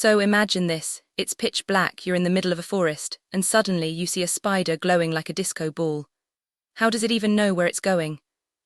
So imagine this, it's pitch black, you're in the middle of a forest, and suddenly you see a spider glowing like a disco ball. How does it even know where it's going?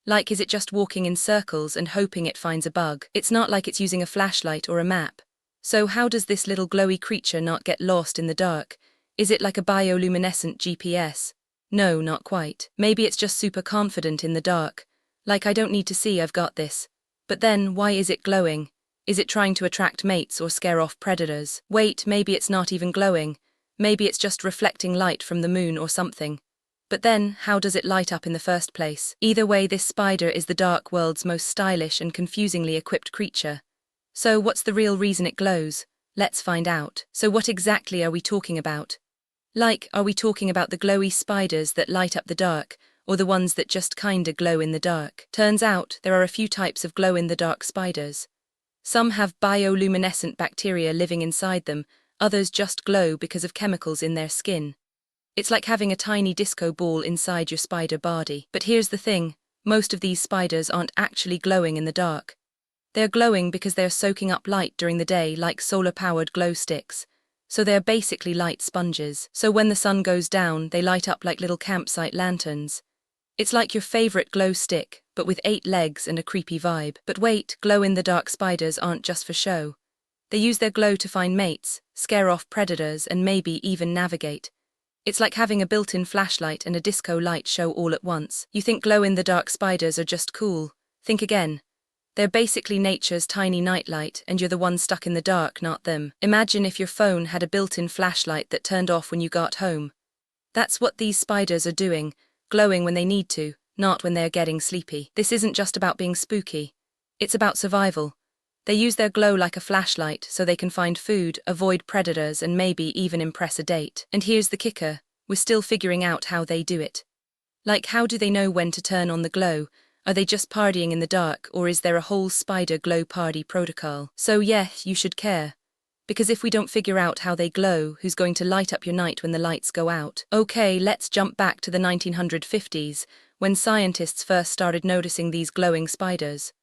Like, is it just walking in circles and hoping it finds a bug? It's not like it's using a flashlight or a map. So how does this little glowy creature not get lost in the dark? Is it like a bioluminescent GPS? No, not quite. Maybe it's just super confident in the dark. Like, I don't need to see, I've got this. But then, why is it glowing? Is it trying to attract mates or scare off predators? Wait, maybe it's not even glowing. Maybe it's just reflecting light from the moon or something. But then, how does it light up in the first place? Either way, this spider is the dark world's most stylish and confusingly equipped creature. So what's the real reason it glows? Let's find out. So what exactly are we talking about? Like, are we talking about the glowy spiders that light up the dark, or the ones that just kinda glow in the dark? Turns out, there are a few types of glow-in-the-dark spiders. Some have bioluminescent bacteria living inside them, others just glow because of chemicals in their skin. It's like having a tiny disco ball inside your spider body. But here's the thing, most of these spiders aren't actually glowing in the dark. They're glowing because they're soaking up light during the day like solar-powered glow sticks. So they're basically light sponges. So when the sun goes down, they light up like little campsite lanterns. It's like your favorite glow stick, but with 8 legs and a creepy vibe. But wait, glow-in-the-dark spiders aren't just for show. They use their glow to find mates, scare off predators, and maybe even navigate. It's like having a built-in flashlight and a disco light show all at once. You think glow-in-the-dark spiders are just cool? Think again. They're basically nature's tiny nightlight, and you're the one stuck in the dark, not them. Imagine if your phone had a built-in flashlight that turned off when you got home. That's what these spiders are doing, glowing when they need to, not when they're getting sleepy. This isn't just about being spooky. It's about survival. They use their glow like a flashlight so they can find food, avoid predators, and maybe even impress a date. And here's the kicker, we're still figuring out how they do it. Like, how do they know when to turn on the glow? Are they just partying in the dark, or is there a whole spider glow party protocol? So yeah, you should care. Because if we don't figure out how they glow, who's going to light up your night when the lights go out? Okay, let's jump back to the 1950s, when scientists first started noticing these glowing spiders.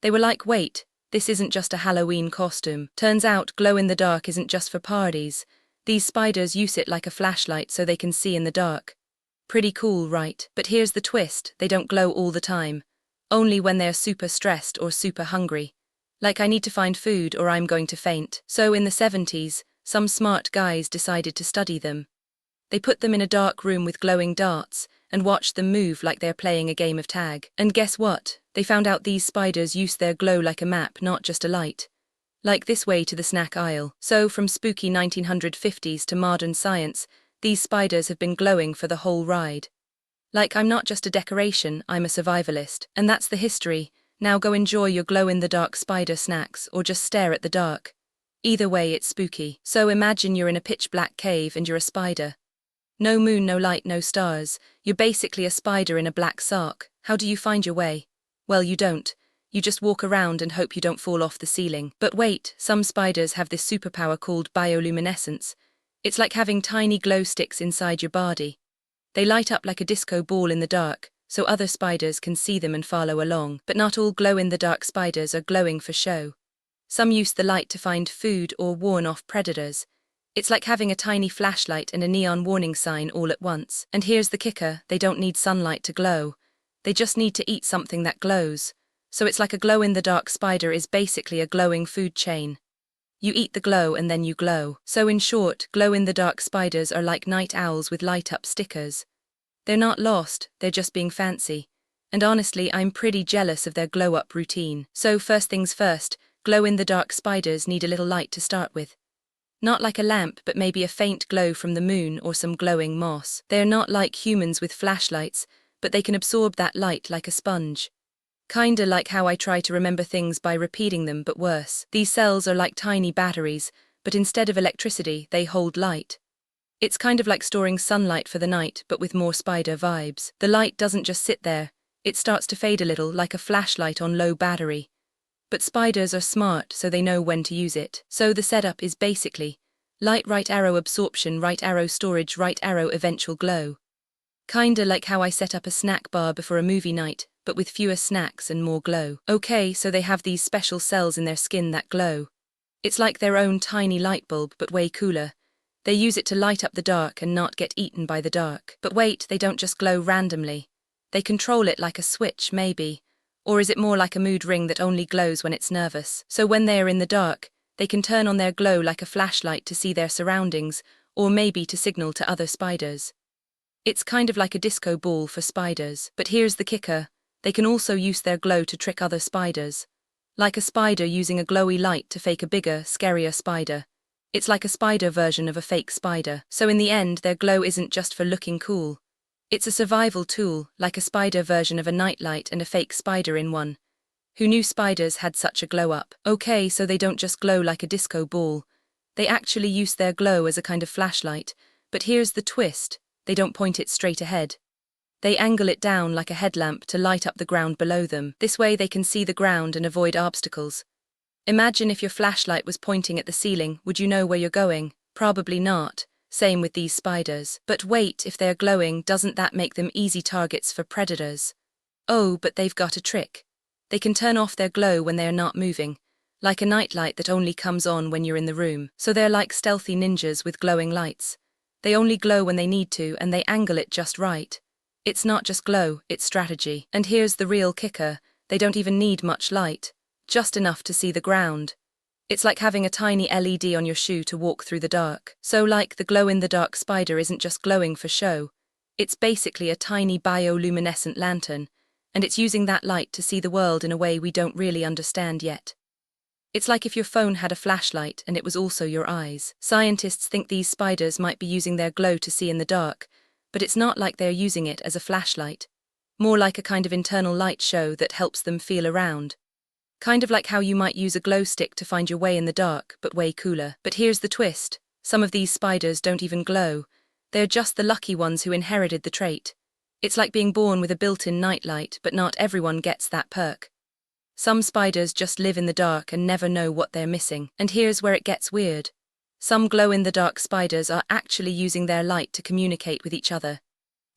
They were like, wait, this isn't just a Halloween costume. Turns out, glow-in-the-dark isn't just for parties. These spiders use it like a flashlight so they can see in the dark. Pretty cool, right? But here's the twist, they don't glow all the time. Only when they're super stressed or super hungry. Like, I need to find food or I'm going to faint. So in the 70s, some smart guys decided to study them. They put them in a dark room with glowing darts, and watched them move like they're playing a game of tag. And guess what? They found out these spiders use their glow like a map, not just a light. Like this way to the snack aisle. So from spooky 1950s to modern science, these spiders have been glowing for the whole ride. Like, I'm not just a decoration, I'm a survivalist. And that's the history. Now go enjoy your glow-in-the-dark spider snacks, or just stare at the dark. Either way, it's spooky. So imagine you're in a pitch-black cave and you're a spider. No moon, no light, no stars. You're basically a spider in a black sock. How do you find your way? Well, you don't. You just walk around and hope you don't fall off the ceiling. But wait, some spiders have this superpower called bioluminescence. It's like having tiny glow sticks inside your body. They light up like a disco ball in the dark, so other spiders can see them and follow along. But not all glow-in-the-dark spiders are glowing for show. Some use the light to find food or warn off predators. It's like having a tiny flashlight and a neon warning sign all at once. And here's the kicker, they don't need sunlight to glow. They just need to eat something that glows. So it's like a glow-in-the-dark spider is basically a glowing food chain. You eat the glow and then you glow. So in short, glow-in-the-dark spiders are like night owls with light-up stickers. They're not lost, they're just being fancy. And honestly, I'm pretty jealous of their glow-up routine. So first things first, glow-in-the-dark spiders need a little light to start with. Not like a lamp, but maybe a faint glow from the moon or some glowing moss. They're not like humans with flashlights, but they can absorb that light like a sponge. Kinda like how I try to remember things by repeating them, but worse. These cells are like tiny batteries, but instead of electricity, they hold light. It's kind of like storing sunlight for the night, but with more spider vibes. The light doesn't just sit there, it starts to fade a little like a flashlight on low battery. But spiders are smart, so they know when to use it. So the setup is basically light, right arrow absorption, right arrow storage, right arrow eventual glow. Kinda like how I set up a snack bar before a movie night, but with fewer snacks and more glow. Okay, so they have these special cells in their skin that glow. It's like their own tiny light bulb, but way cooler. They use it to light up the dark and not get eaten by the dark. But wait, they don't just glow randomly. They control it like a switch, maybe. Or is it more like a mood ring that only glows when it's nervous? So when they are in the dark, they can turn on their glow like a flashlight to see their surroundings, or maybe to signal to other spiders. It's kind of like a disco ball for spiders. But here's the kicker. They can also use their glow to trick other spiders. Like a spider using a glowy light to fake a bigger, scarier spider. It's like a spider version of a fake spider. So in the end, their glow isn't just for looking cool. It's a survival tool, like a spider version of a nightlight and a fake spider in one. Who knew spiders had such a glow up? Okay, so they don't just glow like a disco ball. They actually use their glow as a kind of flashlight. But here's the twist. They don't point it straight ahead. They angle it down like a headlamp to light up the ground below them. This way they can see the ground and avoid obstacles. Imagine if your flashlight was pointing at the ceiling, would you know where you're going? Probably not. Same with these spiders. But wait, if they're glowing, doesn't that make them easy targets for predators? Oh, but they've got a trick. They can turn off their glow when they are not moving, like a nightlight that only comes on when you're in the room. So they're like stealthy ninjas with glowing lights. They only glow when they need to, and they angle it just right. It's not just glow, it's strategy. And here's the real kicker. They don't even need much light. Just enough to see the ground. It's like having a tiny LED on your shoe to walk through the dark. So like the glow-in-the-dark spider isn't just glowing for show. It's basically a tiny bioluminescent lantern, and it's using that light to see the world in a way we don't really understand yet. It's like if your phone had a flashlight and it was also your eyes. Scientists think these spiders might be using their glow to see in the dark, but it's not like they're using it as a flashlight. More like a kind of internal light show that helps them feel around. Kind of like how you might use a glow stick to find your way in the dark, but way cooler. But here's the twist. Some of these spiders don't even glow. They're just the lucky ones who inherited the trait. It's like being born with a built-in nightlight, but not everyone gets that perk. Some spiders just live in the dark and never know what they're missing. And here's where it gets weird. Some glow-in-the-dark spiders are actually using their light to communicate with each other.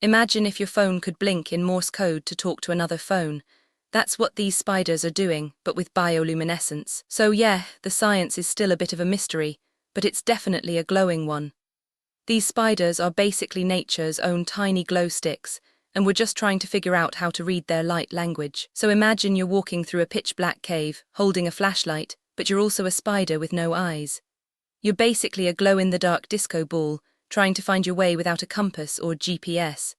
Imagine if your phone could blink in Morse code to talk to another phone. That's what these spiders are doing, but with bioluminescence. So yeah, the science is still a bit of a mystery, but it's definitely a glowing one. These spiders are basically nature's own tiny glow sticks, and we're just trying to figure out how to read their light language. So imagine you're walking through a pitch-black cave, holding a flashlight, but you're also a spider with no eyes. You're basically a glow-in-the-dark disco ball, trying to find your way without a compass or GPS.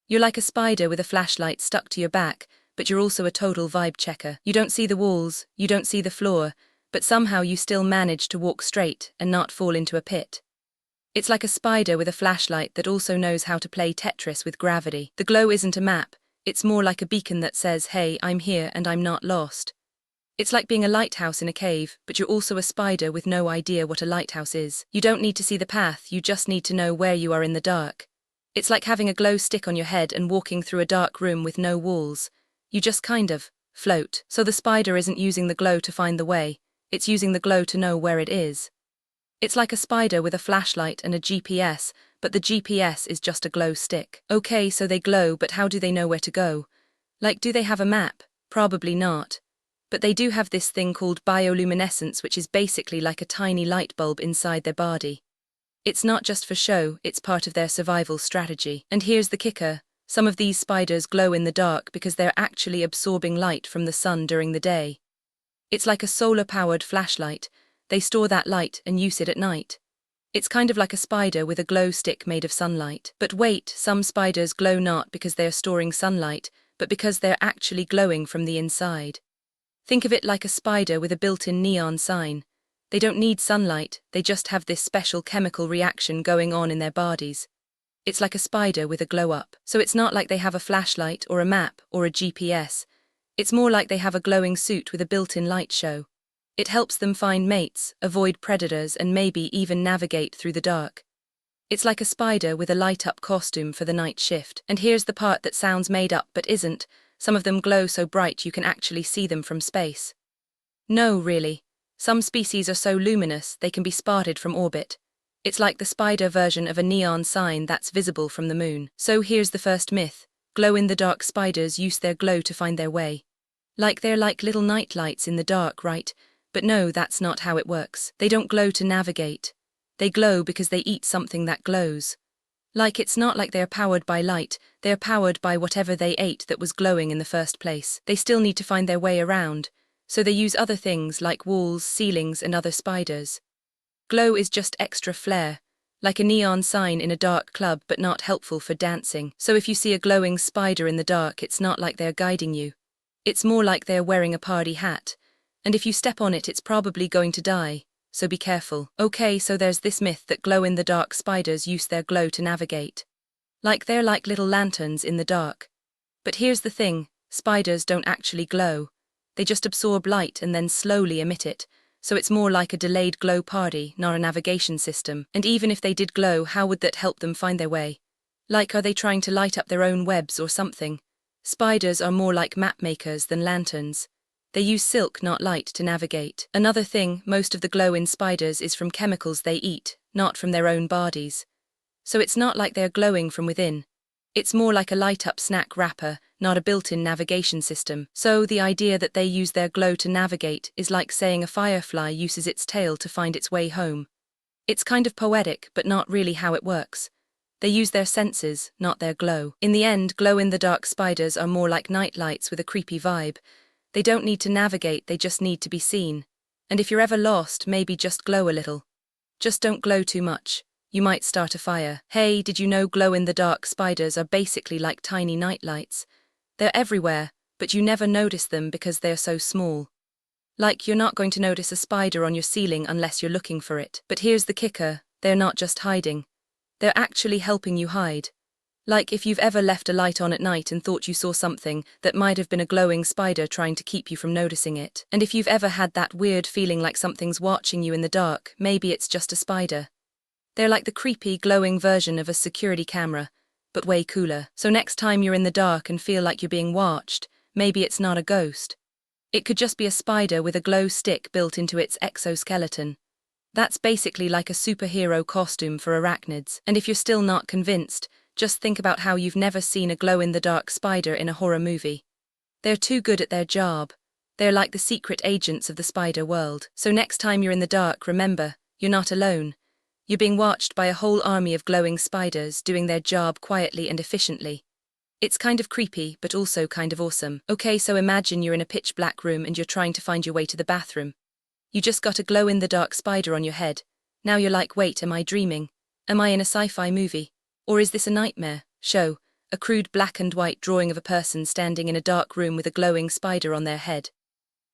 You're like a spider with a flashlight stuck to your back, but you're also a total vibe checker. You don't see the walls, you don't see the floor, but somehow you still manage to walk straight and not fall into a pit. It's like a spider with a flashlight that also knows how to play Tetris with gravity. The glow isn't a map, it's more like a beacon that says, hey, I'm here and I'm not lost. It's like being a lighthouse in a cave, but you're also a spider with no idea what a lighthouse is. You don't need to see the path, you just need to know where you are in the dark. It's like having a glow stick on your head and walking through a dark room with no walls. You just kind of float. So the spider isn't using the glow to find the way, it's using the glow to know where it is. It's like a spider with a flashlight and a GPS, but the GPS is just a glow stick. Okay, so they glow, but how do they know where to go? Like, do they have a map? Probably not. But they do have this thing called bioluminescence, which is basically like a tiny light bulb inside their body. It's not just for show, it's part of their survival strategy. And here's the kicker. Some of these spiders glow in the dark because they're actually absorbing light from the sun during the day. It's like a solar-powered flashlight. They store that light and use it at night. It's kind of like a spider with a glow stick made of sunlight. But wait, some spiders glow not because they're storing sunlight, but because they're actually glowing from the inside. Think of it like a spider with a built-in neon sign. They don't need sunlight, they just have this special chemical reaction going on in their bodies. It's like a spider with a glow-up. So it's not like they have a flashlight or a map or a GPS. It's more like they have a glowing suit with a built-in light show. It helps them find mates, avoid predators, and maybe even navigate through the dark. It's like a spider with a light-up costume for the night shift. And here's the part that sounds made up but isn't. Some of them glow so bright you can actually see them from space. No, really. Some species are so luminous they can be spotted from orbit. It's like the spider version of a neon sign that's visible from the moon. So here's the first myth. Glow-in-the-dark spiders use their glow to find their way. Like they're like little night lights in the dark, right? But no, that's not how it works. They don't glow to navigate. They glow because they eat something that glows. Like it's not like they are powered by light, they are powered by whatever they ate that was glowing in the first place. They still need to find their way around, so they use other things like walls, ceilings, and other spiders. Glow is just extra flair, like a neon sign in a dark club but not helpful for dancing. So if you see a glowing spider in the dark, it's not like they're guiding you. It's more like they're wearing a party hat, and if you step on it, it's probably going to die. So be careful. Okay, so there's this myth that glow-in-the-dark spiders use their glow to navigate. Like they're like little lanterns in the dark. But here's the thing, spiders don't actually glow. They just absorb light and then slowly emit it, so it's more like a delayed glow party, not a navigation system. And even if they did glow, how would that help them find their way? Like, are they trying to light up their own webs or something? Spiders are more like map makers than lanterns. They use silk, not light, to navigate. Another thing, most of the glow in spiders is from chemicals they eat, not from their own bodies. So it's not like they're glowing from within. It's more like a light-up snack wrapper, not a built-in navigation system. So the idea that they use their glow to navigate is like saying a firefly uses its tail to find its way home. It's kind of poetic, but not really how it works. They use their senses, not their glow. In the end, glow-in-the-dark spiders are more like night lights with a creepy vibe. They don't need to navigate, they just need to be seen. And if you're ever lost, maybe just glow a little. Just don't glow too much. You might start a fire. Hey, did you know glow-in-the-dark spiders are basically like tiny night lights? They're everywhere, but you never notice them because they're so small. Like, you're not going to notice a spider on your ceiling unless you're looking for it. But here's the kicker, they're not just hiding. They're actually helping you hide. Like if you've ever left a light on at night and thought you saw something, that might have been a glowing spider trying to keep you from noticing it. And if you've ever had that weird feeling like something's watching you in the dark, maybe it's just a spider. They're like the creepy, glowing version of a security camera, but way cooler. So next time you're in the dark and feel like you're being watched, maybe it's not a ghost. It could just be a spider with a glow stick built into its exoskeleton. That's basically like a superhero costume for arachnids. And if you're still not convinced, just think about how you've never seen a glow-in-the-dark spider in a horror movie. They're too good at their job. They're like the secret agents of the spider world. So next time you're in the dark, remember, you're not alone. You're being watched by a whole army of glowing spiders doing their job quietly and efficiently. It's kind of creepy, but also kind of awesome. Okay, so imagine you're in a pitch-black room and you're trying to find your way to the bathroom. You just got a glow-in-the-dark spider on your head. Now you're like, wait, am I dreaming? Am I in a sci-fi movie? Or is this a nightmare? Show, a crude black and white drawing of a person standing in a dark room with a glowing spider on their head.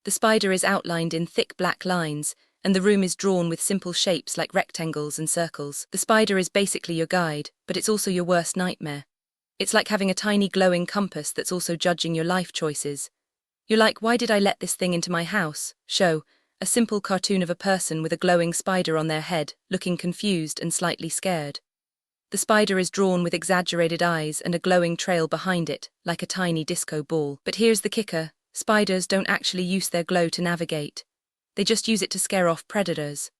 The spider is outlined in thick black lines, and the room is drawn with simple shapes like rectangles and circles. The spider is basically your guide, but it's also your worst nightmare. It's like having a tiny glowing compass that's also judging your life choices. You're like, why did I let this thing into my house? Show, a simple cartoon of a person with a glowing spider on their head, looking confused and slightly scared. The spider is drawn with exaggerated eyes and a glowing trail behind it, like a tiny disco ball. But here's the kicker, spiders don't actually use their glow to navigate. They just use it to scare off predators.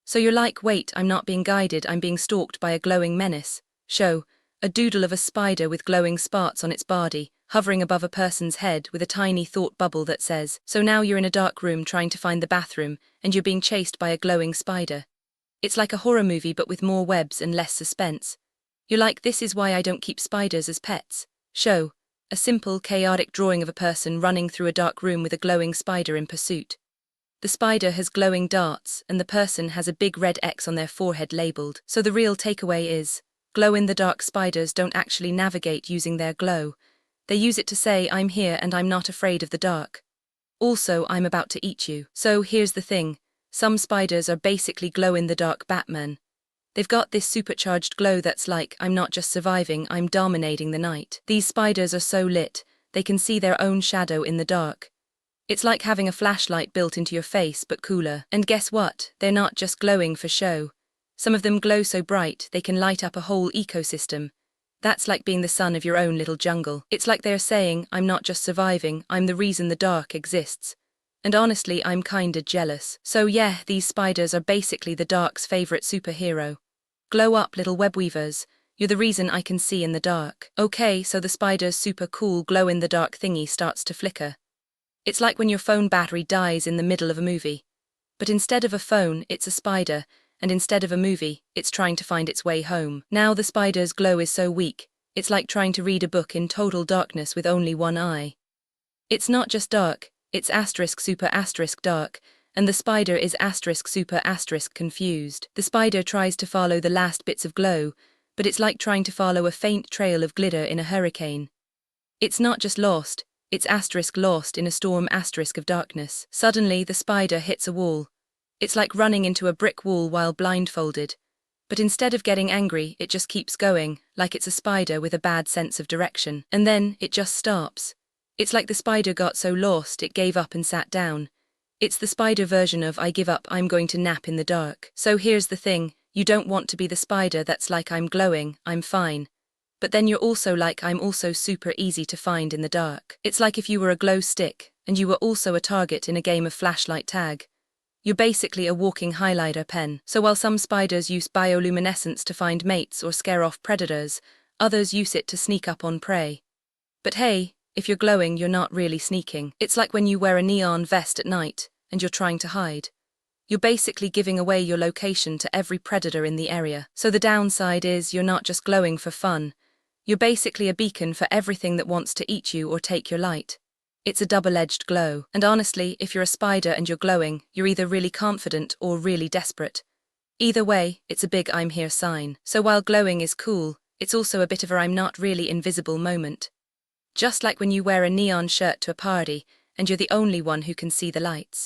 So you're like, wait, I'm not being guided, I'm being stalked by a glowing menace. Show, a doodle of a spider with glowing spots on its body, hovering above a person's head with a tiny thought bubble that says, so now you're in a dark room trying to find the bathroom, and you're being chased by a glowing spider. It's like a horror movie but with more webs and less suspense. You're like, this is why I don't keep spiders as pets. Show, a simple, chaotic drawing of a person running through a dark room with a glowing spider in pursuit. The spider has glowing darts, and the person has a big red X on their forehead labeled. So the real takeaway is, glow-in-the-dark spiders don't actually navigate using their glow. They use it to say, I'm here and I'm not afraid of the dark. Also, I'm about to eat you. So here's the thing. Some spiders are basically glow-in-the-dark Batman. They've got this supercharged glow that's like, I'm not just surviving, I'm dominating the night. These spiders are so lit, they can see their own shadow in the dark. It's like having a flashlight built into your face, but cooler. And guess what? They're not just glowing for show. Some of them glow so bright, they can light up a whole ecosystem. That's like being the sun of your own little jungle. It's like they're saying, I'm not just surviving, I'm the reason the dark exists. And honestly, I'm kinda jealous. So yeah, these spiders are basically the dark's favorite superhero. Glow up, little web weavers. You're the reason I can see in the dark. Okay, so the spider's super cool glow-in-the-dark thingy starts to flicker. It's like when your phone battery dies in the middle of a movie. But instead of a phone, it's a spider, and instead of a movie, it's trying to find its way home. Now the spider's glow is so weak, it's like trying to read a book in total darkness with only one eye. It's not just dark, it's asterisk super asterisk dark, and the spider is asterisk super asterisk confused. The spider tries to follow the last bits of glow, but it's like trying to follow a faint trail of glitter in a hurricane. It's not just lost, it's asterisk lost in a storm asterisk of darkness. Suddenly the spider hits a wall. It's like running into a brick wall while blindfolded. But instead of getting angry, it just keeps going, like it's a spider with a bad sense of direction. And then it just stops. It's like the spider got so lost it gave up and sat down. It's the spider version of I give up, I'm going to nap in the dark. So here's the thing, you don't want to be the spider that's like I'm glowing, I'm fine. But then you're also like I'm also super easy to find in the dark. It's like if you were a glow stick, and you were also a target in a game of flashlight tag. You're basically a walking highlighter pen. So while some spiders use bioluminescence to find mates or scare off predators, others use it to sneak up on prey. But hey, if you're glowing, you're not really sneaking. It's like when you wear a neon vest at night, and you're trying to hide. You're basically giving away your location to every predator in the area. So the downside is you're not just glowing for fun. You're basically a beacon for everything that wants to eat you or take your light. It's a double-edged glow. And honestly, if you're a spider and you're glowing, you're either really confident or really desperate. Either way, it's a big I'm here sign. So while glowing is cool, it's also a bit of a I'm not really invisible moment. Just like when you wear a neon shirt to a party, and you're the only one who can see the lights.